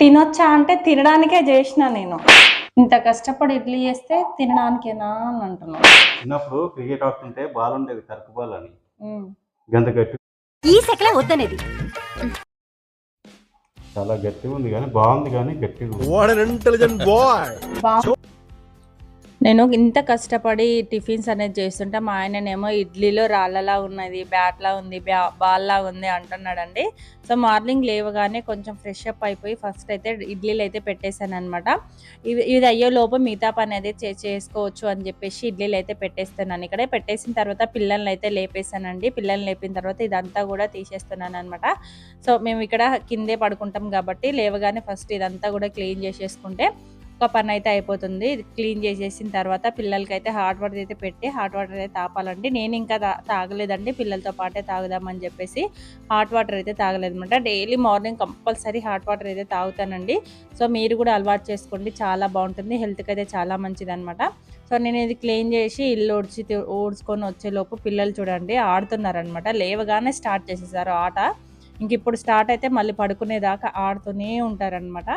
తినొచ్చా అంటే తినడానికే చేసిన నేను. ఇంత కష్టపడి ఇడ్లీ చేస్తే తినడానికేనా అని అంటున్నా. చిన్నప్పుడు క్రికెట్ ఆడుతుంటే బాల్ ఉండేది, కరుకు బాల్ అని. హ్మ్. గంత గట్టి ఈ సెకలే వద్దనేది. చాలా గట్టిగా ఉంది కానీ బాగుంది, కానీ గట్టిగా ఉంది. What an intelligent boy! నేను ఇంత కష్టపడి టిఫిన్స్ అనేది చేస్తుంటే మా ఆయననేమో ఇడ్లీలో రాళ్ళలా ఉన్నది, బ్యాట్లా ఉంది, బాల్లా ఉంది అంటున్నాడండి. సో మార్నింగ్ లేవగానే కొంచెం ఫ్రెష్ అప్ అయిపోయి ఫస్ట్ అయితే ఇడ్లీలు అయితే పెట్టేశాను అనమాట. ఇది అయ్యే లోపు మిగతా పని అయితే చేసుకోవచ్చు అని చెప్పేసి ఇడ్లీలు అయితే పెట్టేస్తున్నాను. ఇక్కడే పెట్టేసిన తర్వాత పిల్లల్ని అయితే లేపేశానండి. పిల్లల్ని లేపిన తర్వాత ఇదంతా కూడా తీసేస్తున్నాను అనమాట. సో మేము ఇక్కడ కిందే పడుకుంటాం కాబట్టి లేవగానే ఫస్ట్ ఇదంతా కూడా క్లీన్ చేసేసుకుంటే ఒక పని అయితే అయిపోతుంది. క్లీన్ చేసేసిన తర్వాత పిల్లలకైతే హాట్ వాటర్ అయితే పెట్టి హాట్ వాటర్ అయితే తాపాలండి. నేను ఇంకా తాగలేదండి, పిల్లలతో పాటే తాగుదామని చెప్పేసి హాట్ వాటర్ అయితే తాగలేదన్నమాట. Daily morning compulsory hot water అయితే తాగుతానండి. సో మీరు కూడా అలవాటు చేసుకోండి, చాలా బాగుంటుంది, హెల్త్కి అయితే చాలా మంచిదన్నమాట. సో నేను ఇది క్లీన్ చేసి ఇల్లు ఊడ్చుకొని వచ్చేలోపు పిల్లలు చూడండి ఆడుతున్నారనమాట. లేవగానే స్టార్ట్ చేసేసారు ఆట. ఇంక ఇప్పుడు స్టార్ట్ అయితే మళ్ళీ పడుకునేదాకా ఆడుతూనే ఉంటారనమాట.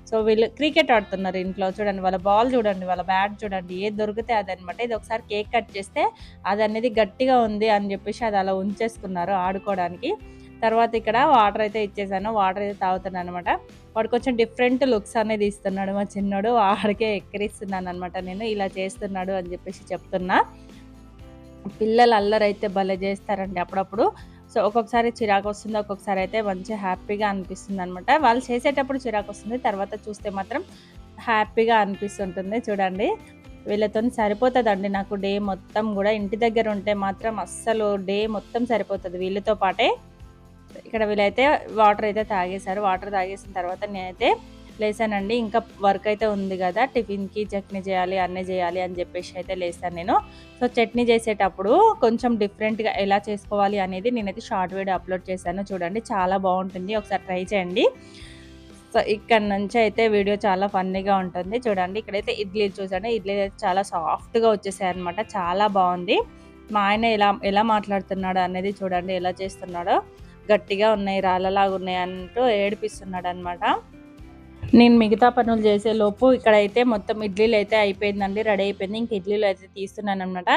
సో వీళ్ళు క్రికెట్ ఆడుతున్నారు ఇంట్లో. చూడండి వాళ్ళ బాల్ చూడండి, వాళ్ళ బ్యాట్ చూడండి, ఏది దొరికితే అదనమాట. ఇది ఒకసారి కేక్ కట్ చేస్తే అది అనేది గట్టిగా ఉంది అని చెప్పేసి అది అలా ఉంచేసుకున్నారు ఆడుకోవడానికి. తర్వాత ఇక్కడ వాటర్ అయితే ఇచ్చేసాను, వాటర్ అయితే తాగుతున్నాను అనమాట. వాడు కొంచెం డిఫరెంట్ లుక్స్ అనేది ఇస్తున్నాడు మా చిన్నోడు, వాడికే ఎక్కిరిస్తున్నాను అనమాట. నేను ఇలా చేస్తున్నాడు అని చెప్పేసి చెప్తున్నా. పిల్లలు అల్లరైతే భలే చేస్తారండి అప్పుడప్పుడు. సో ఒక్కొక్కసారి చిరాకు వస్తుంది, ఒక్కొక్కసారి అయితే మంచి హ్యాపీగా అనిపిస్తుంది అనమాట. వాళ్ళు చేసేటప్పుడు చిరాకు వస్తుంది, తర్వాత చూస్తే మాత్రం హ్యాపీగా అనిపిస్తుంటుంది. చూడండి వీళ్ళతో సరిపోతుందండి నాకు డే మొత్తం కూడా. ఇంటి దగ్గర ఉంటే మాత్రం అస్సలు డే మొత్తం సరిపోతుంది వీళ్ళతో పాటే. ఇక్కడ వీళ్ళైతే వాటర్ అయితే తాగేశారు. వాటర్ తాగేసిన తర్వాత నేనైతే లేసానండి. ఇంకా వర్క్ అయితే ఉంది కదా, టిఫిన్కి చట్నీ చేయాలి, అన్నీ చేయాలి అని చెప్పేసి అయితే లేసాను నేను. సో చట్నీ చేసేటప్పుడు కొంచెం డిఫరెంట్గా ఎలా చేసుకోవాలి అనేది నేనైతే షార్ట్ వీడియో అప్లోడ్ చేశాను, చూడండి చాలా బాగుంటుంది, ఒకసారి ట్రై చేయండి. సో ఇక్కడ నుంచి అయితే వీడియో చాలా ఫన్నీగా ఉంటుంది. చూడండి ఇక్కడైతే ఇడ్లీలు చూసాను, ఇడ్లీ అయితే చాలా సాఫ్ట్గా వచ్చేసాయి అనమాట, చాలా బాగుంది. మా ఆయన ఎలా మాట్లాడుతున్నాడు అనేది చూడండి, ఎలా చేస్తున్నాడో. గట్టిగా ఉన్నాయి, రాళ్ళలాగా ఉన్నాయి అంటూ ఏడిపిస్తున్నాడు అనమాట. నేను మిగతా పనులు చేసేలోపు ఇక్కడైతే మొత్తం ఇడ్లీలు అయితే అయిపోయిందండి, రెడీ అయిపోయింది. ఇంక ఇడ్లీలు అయితే తీస్తున్నాను అనమాట.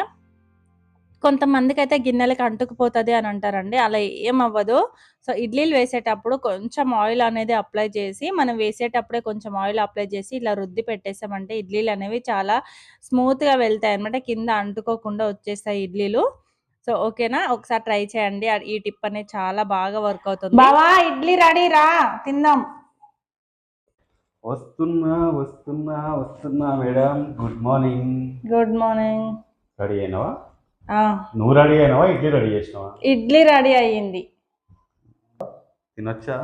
కొంతమందికి అయితే గిన్నెలకు అంటుకుపోతుంది అని అంటారండి, అలా ఏం అవ్వదు. సో ఇడ్లీలు వేసేటప్పుడు కొంచెం ఆయిల్ అనేది అప్లై చేసి, మనం వేసేటప్పుడే కొంచెం ఆయిల్ అప్లై చేసి ఇలా రుద్ది పెట్టేసామంటే ఇడ్లీలు అనేవి చాలా స్మూత్గా వెళ్తాయి అనమాట, కింద అంటుకోకుండా వచ్చేస్తాయి ఇడ్లీలు. సో ఓకేనా, ఒకసారి ట్రై చేయండి. ఈ టిప్ అనేది చాలా బాగా వర్క్ అవుతుంది. బావా ఇడ్లీ రెడీ రా తిందాం. వస్తున్నా madam. Good morning. Good morning. Ready అయినావా? నువ్వు రెడీ అయినావా, ఇడ్లీ రెడీ చేసినావా? ఇడ్లీ రెడీ అయ్యింది. తినొచ్చా?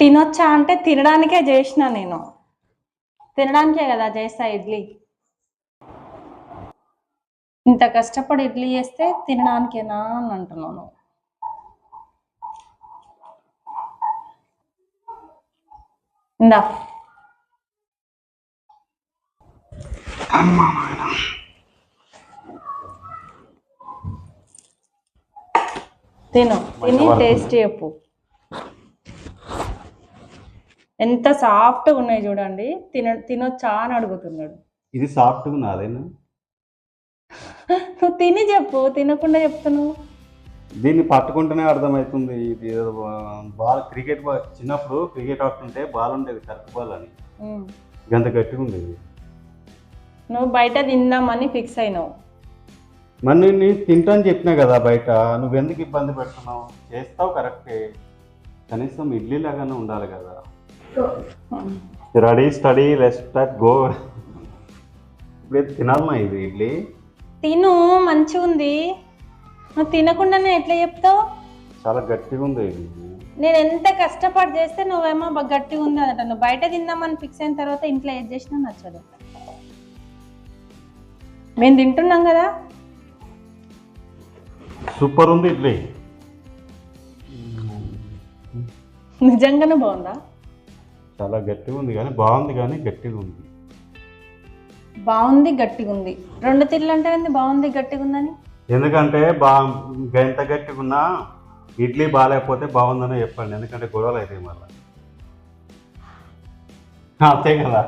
తినొచ్చా అంటే తినడానికే చేసిన నేను, తినడానికే కదా చేస్తా ఇడ్లీ. ఇంత కష్టపడి ఇడ్లీ చేస్తే తినడానికేనా అని అంటున్నాను. ఇందా తిని టేస్ట్ చెప్పు. ఎంత సాఫ్ట్గా ఉన్నాయి చూడండి. తినొచ్చా అని అడుగుతున్నాడు. ఇది సాఫ్ట్గా ఉన్నదేనా? నువ్వు తిని చెప్పు, తినకుండా చెప్తున్నావు. దీన్ని పట్టుకుంటేనే అర్థమవుతుంది. ఇది బాల్ క్రికెట్ బాల్, చిన్నప్పుడు క్రికెట్ ఆడుతుంటే బాల్ ఉండేది, కరుకు బాల్ అని. గంత గట్టిగా ఉండేది. నువ్వు బయట తిందామని ఫిక్స్ అయినావు. మరి నేను తింటాను చెప్పినా కదా బయట, నువ్వెందుకు ఇబ్బంది పెడుతున్నావు? చేస్తావు కరెక్టే, కనీసం ఇడ్లీ లాగానే ఉండాలి కదా. Ready steady respect go. ఇప్పుడు తినాలన్నా ఇది ఇడ్లీ? తిను, మంచిగా ఉంది. నువ్వు తినకుండానే ఎట్లా చెప్తావు? చాలా గట్టిగా ఉంది ఇది. నేను ఎంత కష్టపడి చేస్తే నువ్వేమో గట్టిగా ఉంది అదట. నువ్వు బయట తిందామని ఫిక్స్ అయిన తర్వాత ఇంట్లో ఏది చేసినా నచ్చదు. మేము తింటున్నాం కదా. సూపర్ ఉంది ఇడ్లీ, నిజంగానే బాగుందా? చాలా గట్టిగా ఉంది కానీ బాగుంది, కానీ గట్టిగా ఉంది. బాగుంది గట్టిగా ఉంది రెండు తీర్లు అంటే బాగుంది గట్టిగా ఉందని. ఎందుకంటే ఎంత గట్టిగా ఉన్నా ఇడ్లీ బాగాలేకపోతే బాగుందని చెప్పండి, ఎందుకంటే గొడవలు అవుతాయి మళ్ళీ. అంతే కదా,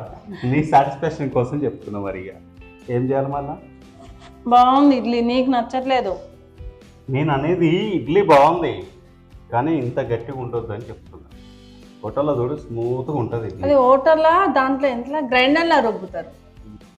నీ సాటిస్ఫాక్షన్ కోసం చెప్తున్నా. మరి ఇక ఏం చేయాలి మళ్ళా? బాగుంది ఇడ్లీ, నీకు నచ్చట్లేదు. నేను అనేది ఇడ్లీ బాగుంది కానీ ఇంత గట్టిగా ఉంటుంది అని చెప్తున్నా. హోటల్లో చూడు స్మూత్గా ఉంటుంది ఇడ్లీ. అది హోటల్లో దాంట్లో ఎంత గ్రైండర్లా రుబ్బుతారు.